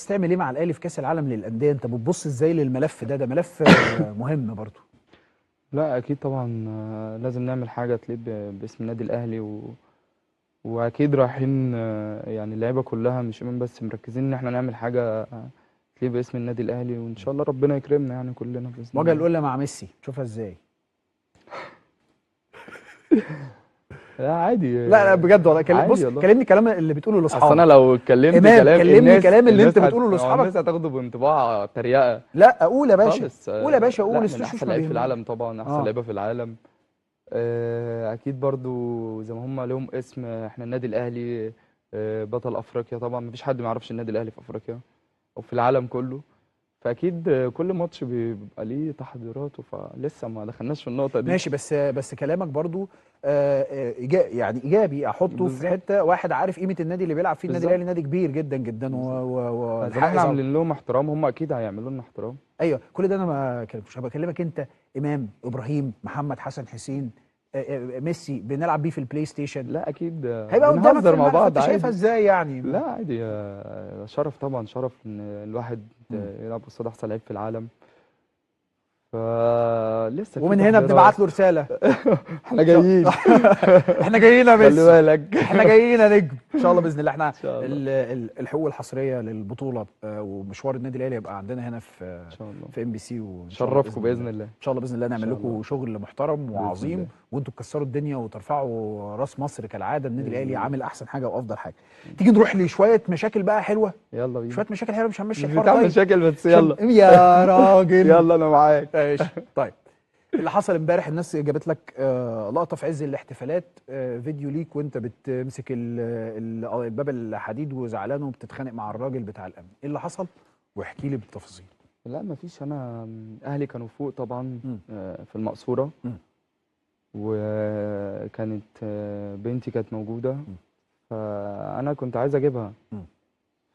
عايز تعمل ايه مع الاهلي في كاس العالم للانديه؟ انت بتبص ازاي للملف ده ملف مهم برضو. لا اكيد طبعا، لازم نعمل حاجه تليق باسم النادي الاهلي واكيد رايحين، يعني اللعيبه كلها مش امام بس مركزين ان احنا نعمل حاجه تليق باسم النادي الاهلي، وان شاء الله ربنا يكرمنا يعني كلنا باذن المواجهه الله. الاولى مع ميسي تشوفها ازاي؟ لا عادي، لا لا بجد والله، بص عادي والله. كلمني كلام اللي بتقوله اصل انا لاصحابك. لو اتكلمت امام كلام كلمني كلام اللي انت الناس بتقوله لاصحابك. الناس هتاخده بانطباع تريقه لا قول يا باشا، خالص. قول يا باشا، قول لا، من السوشوش احسن ما لعيب في بيهمني. العالم طبعا، احسن اه لعيبه في العالم. اكيد برضو زي ما هم لهم اسم، احنا النادي الاهلي بطل افريقيا طبعا، مفيش حد ما يعرفش النادي الاهلي في افريقيا او في العالم كله. فاكيد كل ماتش بيبقى ليه تحضيراته، فلسه ما دخلناش في النقطه دي. ماشي، بس كلامك برضو يعني ايجابي، احطه في بالظبط، حته واحد عارف قيمه النادي اللي بيلعب فيه. النادي بالظبط، الاهلي نادي كبير جدا جدا بالظبط. فزي ما والحق احنا يظهر. عاملين لهم احترام، هم اكيد هيعملوا لنا احترام. ايوه كل ده انا ما كلمتش، انا بكلمك انت. امام، ابراهيم، محمد، حسن، حسين، ميسي بنلعب بيه في البلاي ستيشن، لا اكيد، هيبقى قدامك في بنهزر مع الملعب، بعض فانت شايفها عادي. ازاي يعني؟ لا عادي، شرف طبعا، شرف ان الواحد مم. يلعب قصاد احسن لعيب في العالم. فلسه في ومن هنا تحضيرات. بنبعت له رساله. احنا إن شاء جايين. احنا جايين يا خلي ميسي، بالك. احنا جايين يا نجم ان شاء الله باذن الله. احنا ان شاء الله، ان الحقوق الحصريه للبطوله ومشوار النادي الاهلي يبقى عندنا هنا شاء الله. في ام بي سي، وان شاء الله شرفكم باذن الله، باذن الله. ان شاء الله باذن الله ان نعمل شاء الله، لكم شغل محترم باذن وعظيم، الله، وانتوا تكسروا الدنيا وترفعوا راس مصر كالعاده. النادي باذن الاهلي الله. عامل احسن حاجه وافضل حاجه. تيجي نروح لشويه مشاكل بقى حلوه، يلا بينا. شويه مشاكل حلوه، مش هنمشي مش الحوار بتعمل طيب؟ مشاكل بس، عشان يلا. يا راجل يلا انا معاك. ماشي طيب. اللي حصل امبارح، الناس جابت لك لقطه في عز الاحتفالات، فيديو ليك وانت بتمسك الباب الحديد وزعلان وبتتخانق مع الراجل بتاع الامن. ايه اللي حصل؟ واحكي لي بالتفاصيل. لا مفيش، انا اهلي كانوا فوق طبعا، مم. في المقصوره. مم. وكانت بنتي كانت موجوده، مم. فانا كنت عايز اجيبها. مم.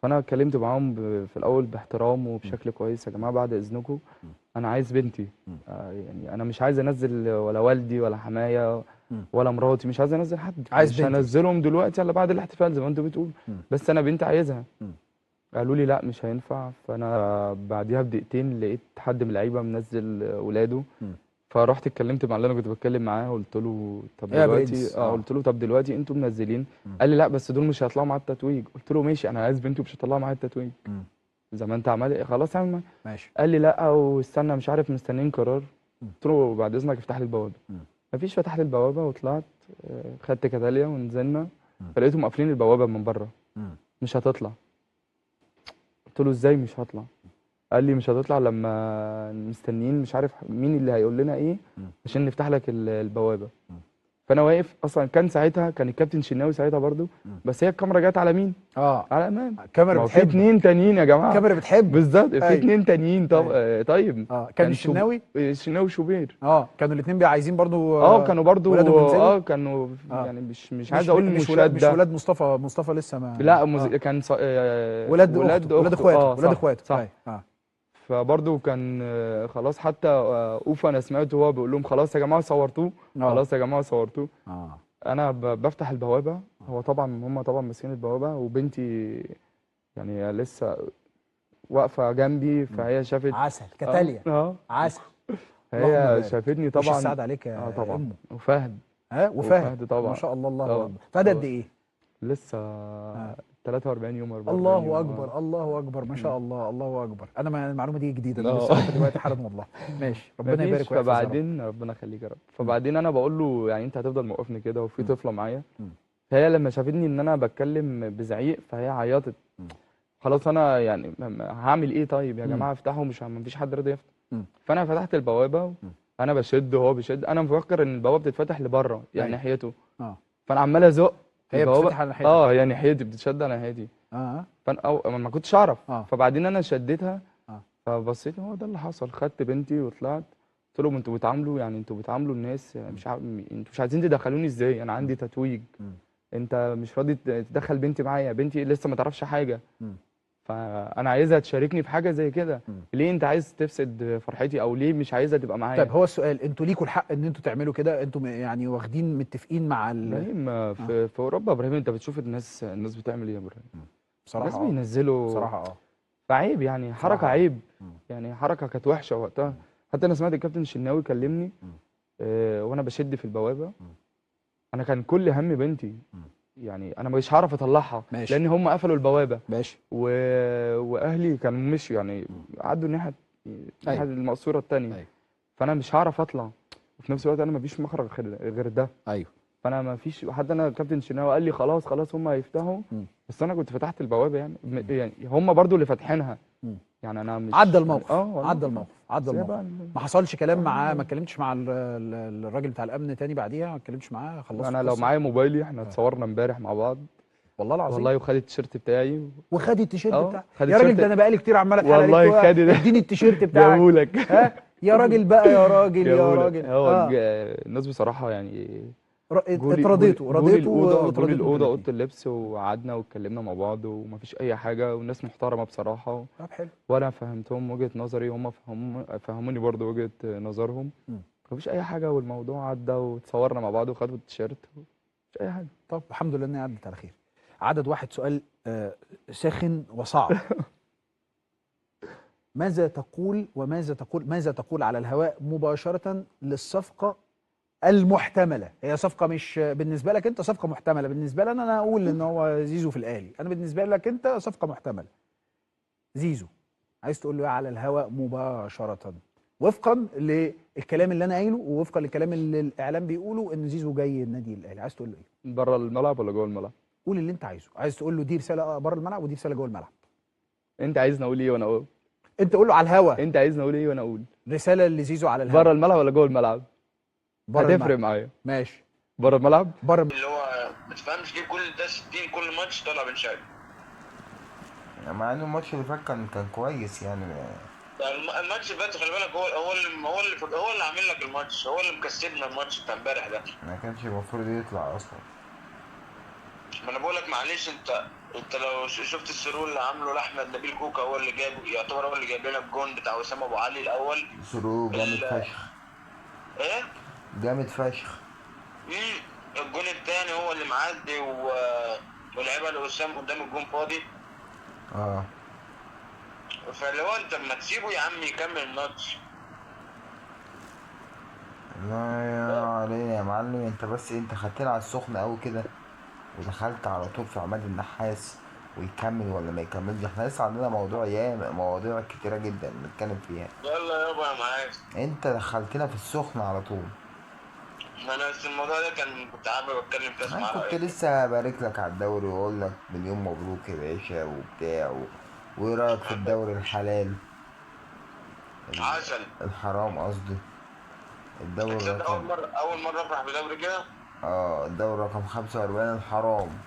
فانا اتكلمت معاهم في الاول باحترام مم. وبشكل كويس: يا جماعه بعد اذنكم، مم. انا عايز بنتي. مم. يعني انا مش عايز انزل ولا والدي ولا حماية مم. ولا مراتي، مش عايز انزل حد، عايز مش بنتي بس. هنزلهم دلوقتي الا بعد الاحتفال زي ما انتوا بتقولوا. مم. بس انا بنتي عايزها. مم. قالوا لي لا مش هينفع. فانا بعديها بدقيقتين لقيت حد من اللعيبه منزل ولاده. مم. فرحت اتكلمت مع اللي انا كنت بتكلم معاه، قلت له طب ايه يا دلوقتي، برنس؟ قلت له طب دلوقتي انتوا منزلين. مم. قال لي لا بس دول مش هيطلعوا معايا التتويج. قلت له ماشي، انا عايز بنتي ومش هطلعها معايا التتويج مم. زي ما انت عمال، خلاص اعمل معايا. ماشي. قال لي لا واستنى مش عارف مستنيين قرار. مم. قلت له بعد اذنك افتح لي البوابه. مم. مفيش، فتح لي البوابه وطلعت، خدت كاتاليا ونزلنا. مم. فلقيتهم قافلين البوابه من بره، مم. مش هتطلع. قلت له ازاي مش هطلع؟ قال لي مش هتطلع لما مستنيين مش عارف مين اللي هيقول لنا ايه مم. عشان نفتح لك البوابه. مم. فانا واقف اصلا، كان ساعتها كان الكابتن شناوي ساعتها برضو. مم. بس هي الكاميرا جت على مين؟ على امام. الكاميرا ما هو في بتحبك، اتنين تانيين يا جماعه. الكاميرا بتحبك. بالظبط، في ايوه اتنين تانيين. طب ايوه طيب. كان الشناوي. الشناوي وشوبير. كانوا الاثنين عايزين برضو كانوا برضو، ولادهم ينزلوا. كانوا اه يعني مش عايز اقول مش المشاده. ولاد مصطفى لسه ما. لا كان ولاد ولاد اخته، ولاد اخته، اخواته، ولاد صح اخواته. صح. فبرضه كان خلاص، حتى اوفا انا سمعته وهو بيقول لهم خلاص يا جماعه صورتوه، خلاص يا جماعه صورتوه. انا بفتح البوابه، هو طبعا هم طبعا ماسكين البوابه، وبنتي يعني هي لسه واقفه جنبي، فهي شافت. عسل كتاليا. عسل. اللهم هي بارك. شافتني وش طبعا. السعد عليك يا طبعا. امه. وفهد. وفهد طبعا. ما شاء الله، الله طبعا اكبر. فهد قد ايه؟ لسه 43 يوم 44 الله يوم. اكبر، الله اكبر، ما شاء الله، الله اكبر. انا المعلومه دي جديده، انا لسه عارفها دلوقتي حالا والله. ماشي، ربنا يبارك ويحفظ يا رب. فبعدين ربنا يخليك يا رب. فبعدين انا بقول له يعني انت هتفضل موقفني كده وفي طفله معايا. فهي لما شافتني ان انا بتكلم بزعيق فهي عيطت. خلاص انا يعني هعمل ايه طيب يا جماعه افتحوا، مفيش حد راضي يفتح. فانا فتحت البوابه، انا بشد وهو بيشد، انا مفكر ان البوابه بتتفتح لبره يعني ناحيته. فانا عمال ازق هي بتتفتح على ناحيتك. هي ناحيتي، بتتشد على ناحيتي. فانا ما كنتش اعرف. فبعدين انا شديتها. فبصيت، هو ده اللي حصل. خدت بنتي وطلعت. قلت لهم انتوا بتعاملوا، يعني انتوا بتعاملوا الناس انتوا مش عايزين تدخلوني ازاي؟ انا عندي تتويج. انت مش راضي تدخل بنتي معايا، بنتي لسه ما تعرفش حاجه. فانا عايزها تشاركني في حاجه زي كده. ليه انت عايز تفسد فرحتي، او ليه مش عايزها تبقى معايا؟ طيب هو السؤال، انتوا ليكوا الحق ان انتوا تعملوا كده؟ انتوا يعني واخدين متفقين مع ابراهيم في اوروبا. ابراهيم انت بتشوف الناس بتعمل ايه يا ابراهيم؟ بصراحه الناس بينزلوا بصراحه فعيب يعني، حركه صراحة. عيب. يعني حركه كانت وحشه وقتها. حتى انا سمعت الكابتن الشناوي كلمني وانا بشد في البوابه. انا كان كل هم بنتي، يعني انا مش هعرف اطلعها ماشي. لان هم قفلوا البوابه. ماشي. واهلي كانوا مشوا يعني، عدوا الناحيه أيوة. المقصوره الثانيه. أيوة. فانا مش هعرف اطلع، وفي نفس الوقت انا مفيش مخرج غير ده. ايوه. فانا مفيش حد. انا كابتن شناوي قال لي خلاص خلاص هم هيفتحوا، بس انا كنت فتحت البوابه يعني. يعني هم برضو اللي فاتحينها. يعني انا مش عدى الموقف. يعني عدى الموقف. عدى الموقف. ما حصلش كلام معاه؟ ما اتكلمتش مع الراجل بتاع الامن تاني بعديها؟ ما اتكلمتش معاه؟ خلصت انا لو القصه؟ معايا موبايلي احنا اتصورنا امبارح مع بعض والله العظيم. والله، وخد التيشيرت بتاعي وخد التيشيرت بتاعك؟ خد يا راجل التيشيرت. ده انا بقالي كتير عمال اتحايل عليك والله تقول خد ده. اديني التيشيرت بتاعك. جابهولك. ها يا راجل بقى، يا راجل يا جابهولك. راجل. الناس بصراحه يعني اتراضيته جولي واتراضيته الاوضه، انتوا اوضه الاثنين. اللبس، وقعدنا واتكلمنا مع بعض ومفيش اي حاجه، والناس محترمه بصراحه. طب حلو. وانا فهمتهم وجهه نظري، هم فهموني برضو وجهه نظرهم. مفيش اي حاجه، والموضوع عدى وتصورنا مع بعض وخدوا التيشيرت. مفيش اي حاجه. طب الحمد لله انها عدت على خير. عدد واحد سؤال ساخن وصعب. ماذا تقول على الهواء مباشرة للصفقة المحتملة؟ هي صفقة مش بالنسبة لك انت صفقة محتملة، بالنسبة لي انا اقول ان هو زيزو في الاهلي، انا بالنسبة لك انت صفقة محتملة. زيزو عايز تقول له ايه على الهواء مباشرة، وفقا للكلام اللي انا قايله ووفقا للكلام اللي الاعلام بيقوله ان زيزو جاي النادي الاهلي؟ عايز تقول له ايه؟ بره الملعب ولا جوه الملعب؟ قول اللي انت عايزه. عايز تقول له دي رسالة بره الملعب ودي رسالة جوه الملعب. انت عايزني اقول ايه وانا اقول؟ انت قول له على الهوا. انت عايزني اقول ايه وانا اقول؟ رسالة لزيزو على الهوا. بره الملعب ولا جوه الملعب؟ هتفرق معايا. ماشي. بره الملعب. اللي هو ما تفهمش ليه كل ده 60 كل ماتش طالع بن شرقي. مع انه الماتش اللي فات كان كويس يعني. الماتش اللي فات خلي بالك هو اللي عامل لك الماتش، هو اللي مكسبنا الماتش بتاع امبارح ده. ما كانش المفروض يطلع اصلا. ما انا بقول لك معلش، انت لو شفت السرور اللي عامله لاحمد نبيل كوكا، هو اللي جاب، يعتبر هو اللي جايب لنا الجون بتاع وسام ابو علي الاول. سرور جامد فشخ. ايه؟ جامد فشخ. الجون الثاني هو اللي معدي ولعبها لوسام قدام الجون فاضي. فلو انت ما تسيبه يا عم يكمل الماتش. لا يا علينا يا معلم، انت بس انت خدتنا على السخن قوي كده ودخلت على طول في عماد النحاس ويكمل ولا ما يكملش. احنا لسه عندنا مواضيع كتيره جدا نتكلم فيها. يلا يابا يا معاذ. انت دخلتنا في السخن على طول. ما انا الموضوع ده كنت حابب اتكلم فيه. انا كنت لسه بارك لك على الدوري واقول لك مليون مبروك يا باشا وبتاع وايه رايك في الدوري الحلال عسل الحرام قصدي. الدوري رقم اول مره افرح بدوري كده. الدوري رقم 45 الحرام.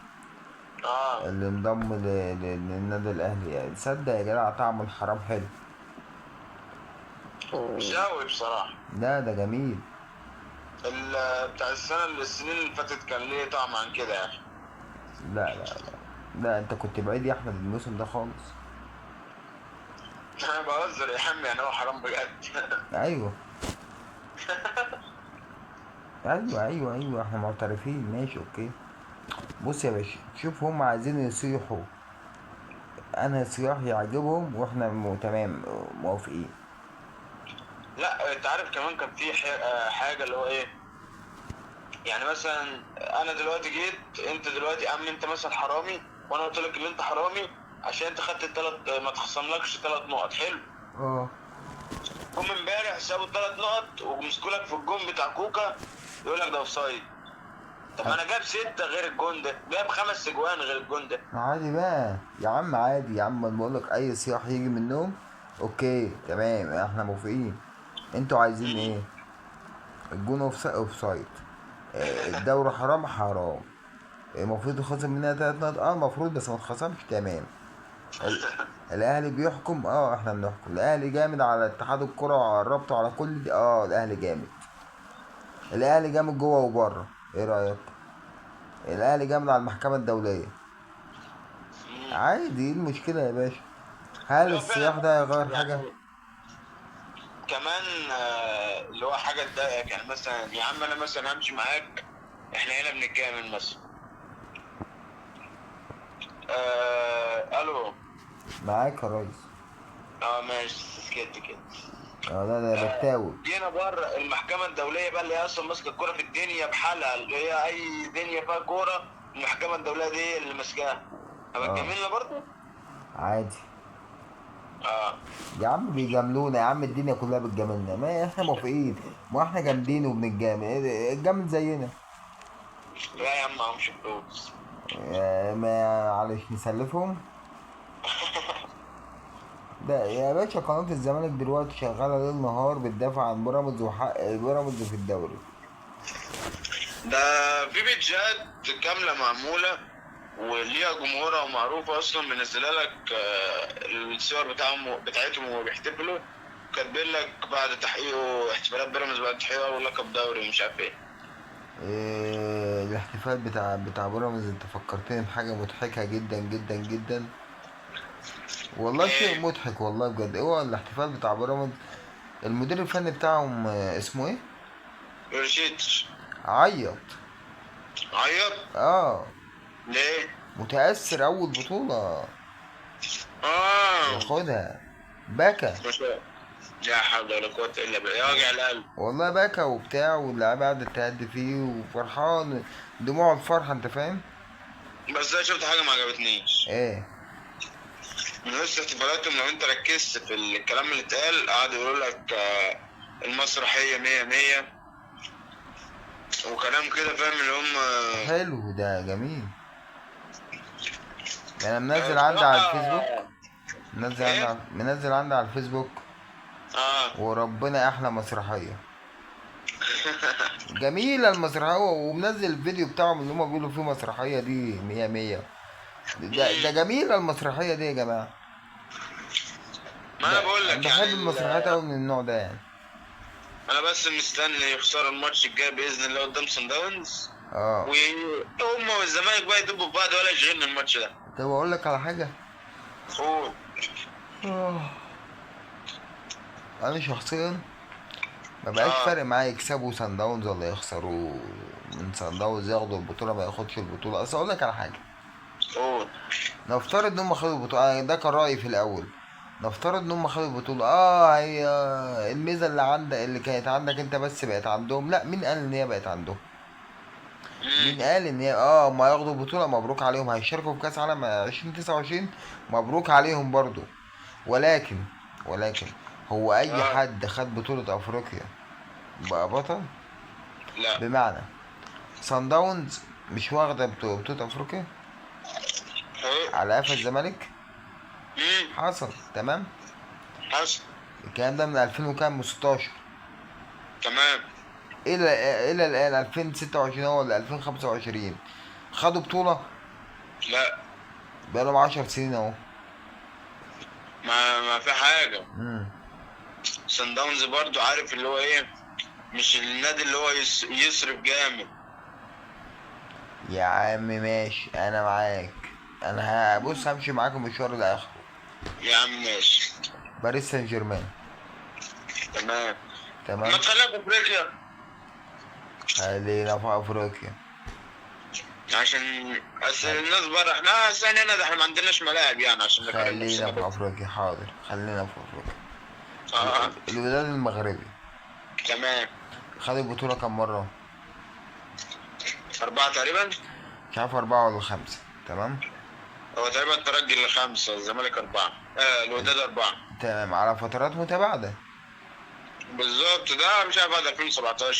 اللي انضم للنادي الاهلي. يعني تصدق يا جدع طعم الحرام حلو. مش قوي بصراحه. لا ده جميل. بتاع السنين اللي فاتت كان ليه طعم عن كده يعني. لا انت كنت بعيد يا احمد الموسم ده خالص. انا بهزر يا عم، يعني هو حرام بجد. ايوه ايوه احنا معترفين ماشي اوكي. بص يا باشا، شوف هم عايزين يصيحوا، انا صياح يعجبهم واحنا تمام موافقين. لا انت عارف كمان كان في حاجه اللي هو ايه، يعني مثلا انا دلوقتي جيت، انت دلوقتي انت مثلا حرامي وانا قلت لك ان انت حرامي عشان انت خدت ما تخصملكش 3 نقط. حلو. هم امبارح سابوا 3 نقط ومسكوا لك في الجون بتاع كوكا، يقول لك ده اوفسايد. طب ما انا جاب 6 غير الجون ده، جاب 5 اجوان غير الجون ده. عادي بقى يا عم، عادي يا عم، بقول لك اي صياح يجي منهم اوكي تمام احنا موافقين. انتوا عايزين ايه؟ الجون اوفسايد، الدوري حرام، المفروض يتخصم منها 3 نقط. المفروض بس ما اتخصمش. تمام. الاهلي بيحكم، احنا بنحكم. الاهلي جامد على اتحاد الكرة وعلى الرابطة وعلى كل دي. الاهلي جامد. الاهلي جامد جوه وبره. ايه رايك؟ الاهلي جامد على المحكمة الدولية. عادي، ايه المشكلة يا باشا؟ هل الصياح ده هيغير حاجة؟ كمان اللي هو حاجة تضايقك، يعني مثلا يا عم انا مثلا همشي معاك، احنا هنا بنتكامل مثلا. الو معاك يا ريس. ماشي سكت كده. لا ده بتاوي. جينا بره المحكمه الدوليه بقى اللي هي اصلا ماسكه الكوره في الدنيا بحالها، اللي هي اي دنيا فيها كوره المحكمه الدوليه دي هي اللي ماسكاها. هتجاملنا برضه؟ عادي اه يا عم، بيجاملونا يا عم، الدنيا كلها بتجاملنا، ما احنا موافقين، ما احنا جامدين وبنتجامل، الجامد زينا. لا يا عم معهمش فلوس. ما معلش نسلفهم. ده يا باشا قناة الزمالك دلوقتي شغالة ليل نهار بتدافع عن بيراميدز وحق بيراميدز في الدوري. ده في بيتجات كاملة معمولة وليها جمهورها ومعروفة أصلا، منزلة لك الصور بتاعتهم وهو بيحتفلوا، كاتبين لك بعد تحقيقه احتفالات بيراميدز بعد تحقيقه أول لقب دوري ومش عارف إيه. الاحتفال بتاع بيراميدز، انت فكرتني بحاجة مضحكة جدا جدا جدا، والله شيء مضحك والله بجد. هو الاحتفال بتاع بيراميدز، المدير الفني بتاعهم اسمه ايه؟ يورشيتش. عيط. عيط؟ اه. ليه؟ متأثر أول بطولة ياخدها، بكى. لا حول ولا قوة إلا بالله، يا وجع القلب. والله بكى وبتاع، واللعيبة قعدت تهدي فيه وفرحان، دموع الفرحة، انت فاهم؟ بس أنا شفت حاجة ما عجبتنيش. ايه؟ من وسط احتفالاتهم لو انت ركزت في الكلام اللي اتقال، قعدوا يقولوا لك المسرحية 100 وكلام كده، فاهم اللي هم. حلو، ده جميل. انا منزل عندي على الفيسبوك، منزل عندي على الفيسبوك. وربنا احلى مسرحية. جميلة المسرحية، ومنزل الفيديو بتاعهم اللي هم بيقولوا فيه مسرحية دي 100. ده جميلة المسرحية دي يا جماعة. ما انا بقول لك بحب المسرحيات قوي من النوع ده يعني. انا بس مستني يخسروا الماتش الجاي باذن الله قدام صن داونز، وهم والزمالك بقى يدبوا في بعض ولا يشغلنا الماتش ده. طب اقول لك على حاجة. قول. انا شخصيا ما بقاش فارق معايا يكسبوا صن داونز ولا يخسروا من صن داونز، ياخدوا البطولة ما ياخدش البطولة. اصل اقول لك على حاجة. قول. نفترض ان هم خدوا البطولة، ده كان رأيي في الاول. نفترض ان هم خدوا البطولة، هي الميزة اللي كانت عندك انت بس بقت عندهم. لا، مين قال ان هي بقت عندهم؟ مين قال ان هي ما ياخدوا البطولة؟ مبروك عليهم، هيشاركوا في كاس عالم 2029، مبروك عليهم برضو. ولكن هو اي حد خد بطولة افريقيا بقى بطل؟ لا. بمعنى صن داونز مش واخدة بطولة افريقيا على قفا الزمالك. حصل. تمام. حصل. الكلام ده من 2000 وكام، من 16. تمام. الى الان 2026 ولا 2025 خدوا بطولة؟ لا. بقالهم 10 سنين اهو. ما في حاجة. صن داونز برضو عارف اللي هو ايه، مش النادي اللي هو يصرف جامد. يا عم ماشي، انا معاك، انا بص همشي معاك المشوار لاخره. يا عم ماشي. باريس سان جيرمان. تمام. ما تخلينا في افريقيا. خلينا في افريقيا عشان الناس بره، احنا ثاني هنا ده احنا ما عندناش ملاعب يعني عشان خلينا في افريقيا. حاضر، خلينا في افريقيا. الوداد المغربي. تمام. خد البطولة كم مرة؟ 4 تقريبا. مش عارف 4 ولا 5. تمام. هو تقريبا الترجي 5، الزمالك 4، الوداد 4. تمام، على فترات متباعدة. بالظبط، ده مش عارف بعد 2017.